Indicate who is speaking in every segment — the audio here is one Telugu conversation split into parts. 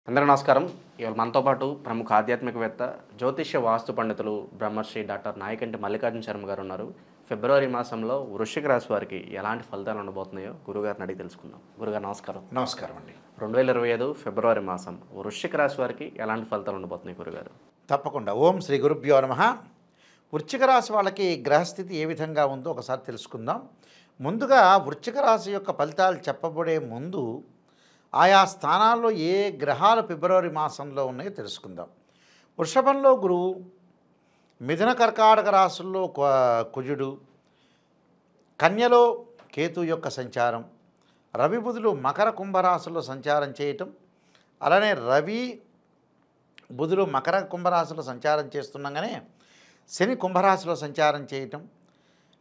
Speaker 1: అందరూ నమస్కారం. ఇవాళ మనతో పాటు ప్రముఖ ఆధ్యాత్మికవేత్త, జ్యోతిష్య వాస్తు పండితులు బ్రహ్మశ్రీ డాక్టర్ నాయకంటి మల్లికార్జున శర్మ గారు ఉన్నారు. ఫిబ్రవరి మాసంలో వృశ్చిక రాశి వారికి ఎలాంటి ఫలితాలు ఉండబోతున్నాయో గురుగారిని అడిగి తెలుసుకుందాం. గురుగారు నమస్కారం.
Speaker 2: నమస్కారం అండి.
Speaker 1: 2025 ఫిబ్రవరి మాసం వృశ్చిక రాశి వారికి ఎలాంటి ఫలితాలు ఉండబోతున్నాయి గురుగారు?
Speaker 2: తప్పకుండా. ఓం శ్రీ గురుభ్యో నమః. వృశ్చిక రాశి వాళ్ళకి గ్రహస్థితి ఏ విధంగా ఉందో ఒకసారి తెలుసుకుందాం. ముందుగా వృశ్చిక రాశి యొక్క ఫలితాలు చెప్పబడే ముందు ఆయా స్థానాల్లో ఏ గ్రహాలు ఫిబ్రవరి మాసంలో ఉన్నాయో తెలుసుకుందాం. వృషభంలో గురువు, మిథున కర్కాటక రాశుల్లో కుజుడు, కన్యలో కేతు యొక్క సంచారం, రవి బుధులు మకర కుంభరాశుల్లో సంచారం చేయటం, అలానే రవి బుధులు మకర కుంభరాశిలో సంచారం చేస్తుండగానే శని కుంభరాశిలో సంచారం చేయటం,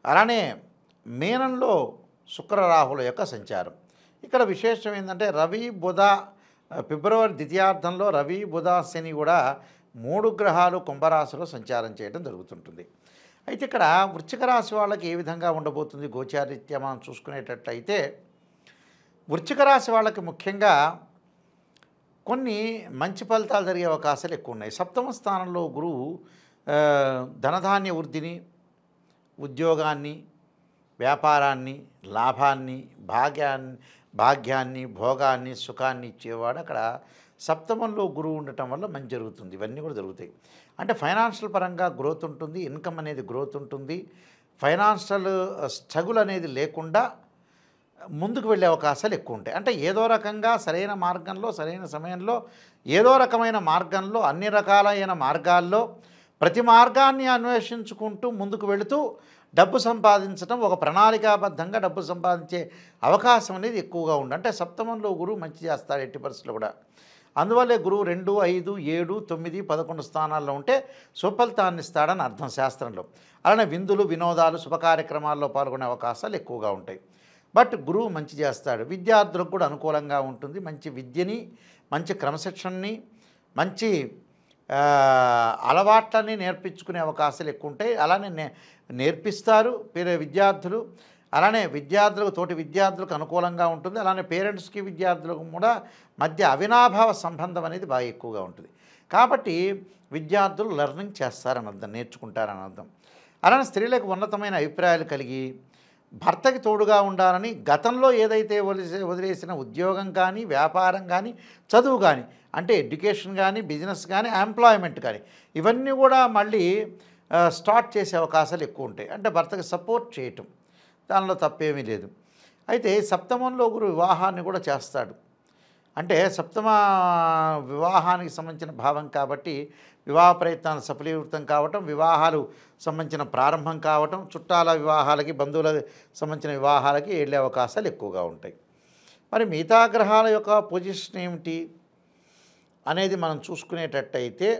Speaker 2: అలానే మీనంలో శుక్ర రాహుల యొక్క సంచారం. ఇక్కడ విశేషం ఏంటంటే రవి బుధ ఫిబ్రవరి ద్వితీయార్థంలో రవి బుధ శని కూడా 3 గ్రహాలు కుంభరాశిలో సంచారం చేయడం జరుగుతుంటుంది. అయితే ఇక్కడ వృశ్చిక రాశి వాళ్ళకి ఏ విధంగా ఉండబోతుంది గోచారీత్యా మనం చూసుకునేటట్లయితే, వృశ్చిక రాశి వాళ్ళకి ముఖ్యంగా కొన్ని మంచి ఫలితాలు జరిగే అవకాశాలు ఎక్కువ ఉన్నాయి. సప్తమ స్థానంలో గురువు ధనధాన్య వృద్ధిని, ఉద్యోగాన్ని, వ్యాపారాన్ని, లాభాన్ని, భాగ్యాన్ని, భోగాన్ని, సుఖాన్ని ఇచ్చేవాడు. అక్కడ సప్తమంలో గురువు ఉండటం వల్ల మంచి జరుగుతుంది. ఇవన్నీ కూడా జరుగుతాయి. అంటే ఫైనాన్షియల్ పరంగా గ్రోత్ ఉంటుంది, ఇన్కమ్ అనేది గ్రోత్ ఉంటుంది, ఫైనాన్షియల్ స్ట్రగుల్ అనేది లేకుండా ముందుకు వెళ్ళే అవకాశాలు ఎక్కువ ఉంటాయి. అంటే ఏదో రకంగా సరైన మార్గంలో, సరైన సమయంలో, ఏదో రకమైన మార్గంలో, అన్ని రకాలైన మార్గాల్లో ప్రతి మార్గాన్ని అన్వేషించుకుంటూ ముందుకు వెళుతూ డబ్బు సంపాదించడం, ఒక ప్రణాళికాబద్ధంగా డబ్బు సంపాదించే అవకాశం అనేది ఎక్కువగా ఉంది. అంటే సప్తమంలో గురువు మంచి చేస్తాడు ఎట్టి పరిస్థితుల్లో కూడా. అందువల్లే గురువు 2, 5, 7, 9, 11 స్థానాల్లో ఉంటే సుఫలితాన్ని ఇస్తాడని అర్థం శాస్త్రంలో. అలానే విందులు, వినోదాలు, శుభ కార్యక్రమాల్లో పాల్గొనే అవకాశాలు ఎక్కువగా ఉంటాయి. బట్ గురువు మంచి చేస్తాడు. విద్యార్థులకు కూడా అనుకూలంగా ఉంటుంది. మంచి విద్యని, మంచి క్రమశిక్షణని, మంచి అలవాట్లని నేర్పించుకునే అవకాశాలు ఎక్కువ ఉంటాయి. అలానే నేర్పిస్తారు విద్యార్థులు. అలానే విద్యార్థులకు, తోటి విద్యార్థులకు అనుకూలంగా ఉంటుంది. అలానే పేరెంట్స్కి విద్యార్థులకు కూడా మధ్య అవినాభావ సంబంధం అనేది బాగా ఎక్కువగా ఉంటుంది. కాబట్టి విద్యార్థులు లెర్నింగ్ చేస్తారని అర్థం, నేర్చుకుంటారని అర్థం. అలానే స్త్రీలకు ఉన్నతమైన అభిప్రాయాలు కలిగి భర్తకి తోడుగా ఉండాలని, గతంలో ఏదైతే వదిలేసిన ఉద్యోగం కానీ, వ్యాపారం కానీ, చదువు కానీ, అంటే ఎడ్యుకేషన్ కానీ, బిజినెస్ కానీ, ఎంప్లాయ్మెంట్ కానీ, ఇవన్నీ కూడా మళ్ళీ స్టార్ట్ చేసే అవకాశాలు ఎక్కువ ఉంటాయి. అంటే భర్తకి సపోర్ట్ చేయటం, దానిలో తప్పేమీ లేదు. అయితే సప్తమంలో గురు వివాహాన్ని కూడా చేస్తాడు. అంటే సప్తమ వివాహానికి సంబంధించిన భావం కాబట్టి వివాహ ప్రయత్నాలు సఫలీకృతం కావటం, వివాహాలు సంబంధించిన ప్రారంభం కావటం, చుట్టాల వివాహాలకి, బంధువులకు సంబంధించిన వివాహాలకి వెళ్ళే అవకాశాలు ఎక్కువగా ఉంటాయి. మరి మిగతా గ్రహాల యొక్క పొజిషన్ ఏమిటి అనేది మనం చూసుకునేటట్టయితే,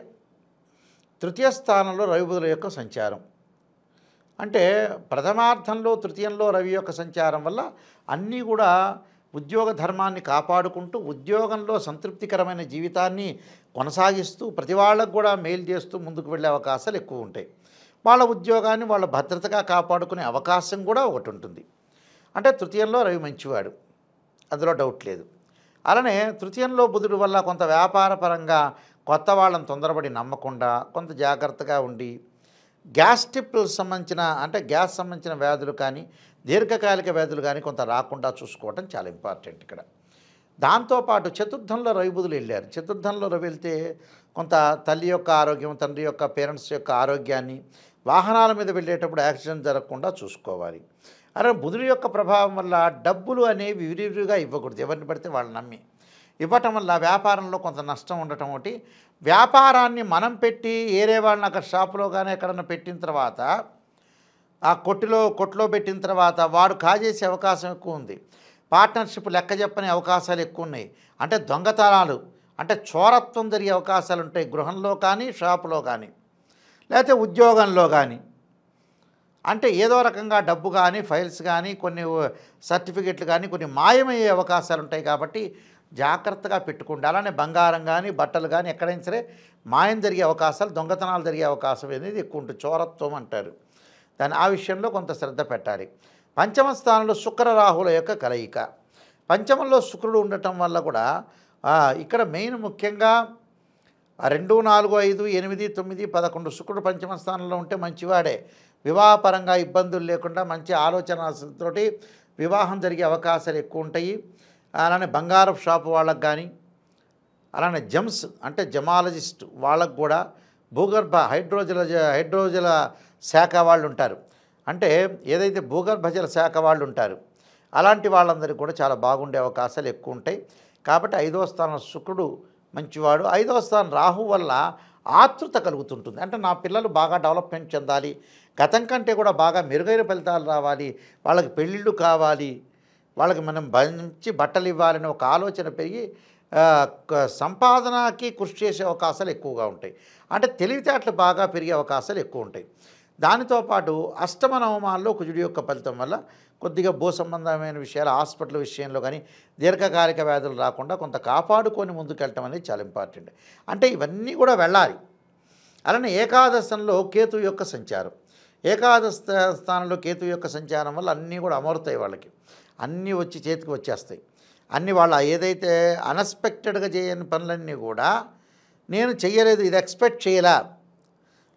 Speaker 2: తృతీయ స్థానంలో రవి బుధుల యొక్క సంచారం. అంటే ప్రథమార్థంలో తృతీయంలో రవి యొక్క సంచారం వల్ల అన్నీ కూడా ఉద్యోగ ధర్మాన్ని కాపాడుకుంటూ, ఉద్యోగంలో సంతృప్తికరమైన జీవితాన్ని కొనసాగిస్తూ, ప్రతి వాళ్ళకు కూడా మేలు చేస్తూ ముందుకు వెళ్ళే అవకాశాలు ఎక్కువ ఉంటాయి. వాళ్ళ ఉద్యోగాన్ని వాళ్ళ భద్రతగా కాపాడుకునే అవకాశం కూడా ఒకటి ఉంటుంది. అంటే తృతీయంలో రవి మంచివాడు, అందులో డౌట్ లేదు. అలానే తృతీయంలో బుధుడు వల్ల కొంత వ్యాపార పరంగా కొత్త వాళ్ళని తొందరపడి నమ్మకుండా కొంత జాగ్రత్తగా ఉండి, గ్యాస్ ట్రబుల్స్ సంబంధించిన, అంటే గ్యాస్ సంబంధించిన వ్యాధులు కానీ, దీర్ఘకాలిక వ్యాధులు కానీ కొంత రాకుండా చూసుకోవటం చాలా ఇంపార్టెంట్ ఇక్కడ. దాంతోపాటు చతుర్థంలో రవి బుధులు వెళ్ళారు. చతుర్థంలో రవి వెళ్తే కొంత తల్లి యొక్క ఆరోగ్యం, తండ్రి యొక్క, పేరెంట్స్ యొక్క ఆరోగ్యాన్ని, వాహనాల మీద వెళ్ళేటప్పుడు యాక్సిడెంట్ జరగకుండా చూసుకోవాలి. అలాగే బుధుడి యొక్క ప్రభావం వల్ల డబ్బులు అనేవి విరివిగా ఇవ్వకూడదు, ఎవరిని పడితే వాళ్ళని నమ్మి ఇవ్వటం వల్ల వ్యాపారంలో కొంత నష్టం ఉండటం ఒకటి. వ్యాపారాన్ని మనం పెట్టి ఏరే వాళ్ళని అక్కడ షాపులో కానీ ఎక్కడన్నా పెట్టిన తర్వాత, ఆ కొట్లో పెట్టిన తర్వాత వాడు కాజేసే అవకాశం ఎక్కువ ఉంది. పార్ట్నర్షిప్ లెక్క చెప్పని అవకాశాలు ఎక్కువ ఉన్నాయి. అంటే దొంగతనాలు, అంటే చోరత్వం జరిగే అవకాశాలు ఉంటాయి, గృహంలో కానీ, షాపులో కానీ, లేకపోతే ఉద్యోగంలో కానీ. అంటే ఏదో రకంగా డబ్బు కానీ, ఫైల్స్ కానీ, కొన్ని సర్టిఫికెట్లు కానీ కొన్ని మాయమయ్యే అవకాశాలు ఉంటాయి. కాబట్టి జాగ్రత్తగా పెట్టుకోండి. అలానే బంగారం కానీ, బట్టలు కానీ ఎక్కడైనా సరే మాయం జరిగే అవకాశాలు, దొంగతనాలు జరిగే అవకాశం అనేది ఎక్కువ ఉంటుంది. చోరత్వం అంటారు దాన్ని. ఆ విషయంలో కొంత శ్రద్ధ పెట్టాలి. పంచమ స్థానంలో శుక్ర రాహుల యొక్క కలయిక. పంచమంలో శుక్రుడు ఉండటం వల్ల కూడా ఇక్కడ మెయిన్ ముఖ్యంగా 2, 4, 5, 8, 9, 11 శుక్రుడు పంచమ స్థానంలో ఉంటే మంచివాడే. వివాహపరంగా ఇబ్బందులు లేకుండా మంచి ఆలోచనతోటి వివాహం జరిగే అవకాశాలు ఎక్కువ ఉంటాయి. అలానే బంగారపు షాపు వాళ్ళకు కానీ, అలానే జెమ్స్ అంటే జమాలజిస్ట్ వాళ్ళకు కూడా భూగర్భ హైడ్రోజల శాఖ వాళ్ళు ఉంటారు. అంటే ఏదైతే భూగర్భ జల శాఖ వాళ్ళు ఉంటారు అలాంటి వాళ్ళందరికీ కూడా చాలా బాగుండే అవకాశాలు ఎక్కువ ఉంటాయి. కాబట్టి 5వ స్థానం శుక్రుడు మంచివాడు. 5వ స్థానం రాహు వల్ల ఆతృత కలుగుతుంటుంది. అంటే నా పిల్లలు బాగా డెవలప్మెంట్ చెందాలి, గతం కంటే కూడా బాగా మెరుగైన ఫలితాలు రావాలి, వాళ్ళకి పెళ్ళిళ్ళు కావాలి, వాళ్ళకి మనం మంచి బట్టలు ఇవ్వాలని ఒక ఆలోచన పెరిగి సంపాదనకి కృషి చేసే అవకాశాలు ఎక్కువగా ఉంటాయి. అంటే తెలివితేటలు బాగా పెరిగే అవకాశాలు ఎక్కువ ఉంటాయి. దానితో పాటు అష్టమ నవమాల్లో కుజుడి యొక్క ఫలితం వల్ల కొద్దిగా భూ సంబంధమైన విషయాలు హాస్పిటల్ విషయంలో కానీ దీర్ఘకాలిక వ్యాధులు రాకుండా కొంత కాపాడుకొని ముందుకెళ్ళటం అనేది చాలా ఇంపార్టెంట్. అంటే ఇవన్నీ కూడా వెళ్ళాలి. అలానే ఏకాదశంలో కేతు యొక్క సంచారం, ఏకాదశ స్థానంలో కేతు యొక్క సంచారం వల్ల అన్నీ కూడా అమరుతాయి. వాళ్ళకి అన్నీ వచ్చి చేతికి వచ్చేస్తాయి. అన్నీ వాళ్ళ ఏదైతే అన్ఎక్స్పెక్టెడ్గా చేయని పనులన్నీ కూడా నేను చెయ్యలేదు, ఇది ఎక్స్పెక్ట్ చేయలా,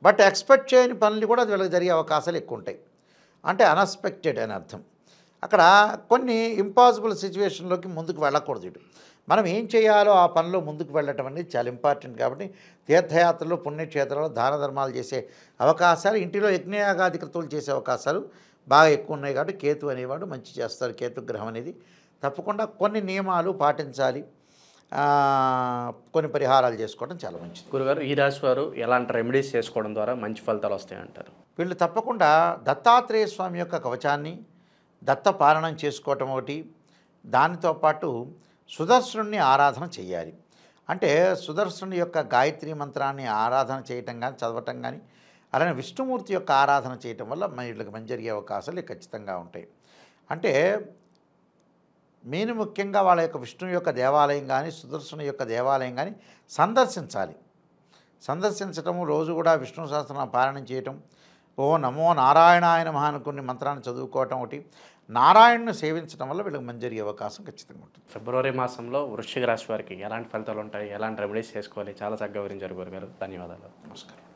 Speaker 2: బట్ ఎక్స్పెక్ట్ చేయని పనులు కూడా వీళ్ళకి జరిగే అవకాశాలు ఎక్కువ ఉంటాయి. అంటే అన్ఎక్స్పెక్టెడ్ అని అర్థం. అక్కడ కొన్ని ఇంపాసిబుల్ సిచ్యువేషన్లోకి ముందుకు వెళ్ళకూడదు. ఇటు మనం ఏం చేయాలో ఆ పనిలో ముందుకు వెళ్ళటం అనేది చాలా ఇంపార్టెంట్. కాబట్టి తీర్థయాత్రలు, పుణ్యక్షేత్రాలు, దాన ధర్మాలు చేసే అవకాశాలు, ఇంటిలో యజ్ఞయాగాధికృతులు చేసే అవకాశాలు బాగా ఎక్కువ ఉన్నాయి. కాబట్టి కేతు అనేవాడు మంచి చేస్తారు. కేతు గ్రహం అనేది తప్పకుండా కొన్ని నియమాలు పాటించాలి, కొన్ని పరిహారాలు చేసుకోవడం చాలా మంచిది.
Speaker 1: గురుగారు, ఈ రాశి వారు ఎలాంటి రెమెడీస్ చేసుకోవడం ద్వారా మంచి ఫలితాలు వస్తాయంటారు?
Speaker 2: వీళ్ళు తప్పకుండా దత్తాత్రేయ స్వామి యొక్క కవచాన్ని దత్త పాలనం చేసుకోవటం ఒకటి, దానితో పాటు సుదర్శనుని ఆరాధన చేయాలి. అంటే సుదర్శనుని యొక్క గాయత్రి మంత్రాన్ని ఆరాధన చేయటం కానీ, చదవటం కానీ, అలానే విష్ణుమూర్తి యొక్క ఆరాధన చేయటం వల్ల వీళ్ళకి మంచి జరిగే అవకాశాలు ఖచ్చితంగా ఉంటాయి. అంటే మెయిన్ ముఖ్యంగా వాళ్ళ యొక్క విష్ణు యొక్క దేవాలయం కానీ, సుదర్శను యొక్క దేవాలయం కానీ సందర్శించాలి. సందర్శించటము, రోజు కూడా విష్ణు సహస్రనామ పారాయణం చేయటం, ఓ నమో నారాయణాయ నమః అని కొన్ని మంత్రాన్ని చదువుకోవటం ఒకటి, నారాయణను సేవించడం వల్ల వీళ్ళకి మంచి జరిగే అవకాశం ఖచ్చితంగా ఉంటుంది.
Speaker 1: ఫిబ్రవరి మాసంలో వృశ్చిక రాశి వారికి ఎలాంటి ఫలితాలు ఉంటాయి, ఎలాంటి రెమెడీస్ చేసుకోవాలి, చాలా చక్కగా వివరించారు గురుగారు. ధన్యవాదాలు.
Speaker 2: నమస్కారం.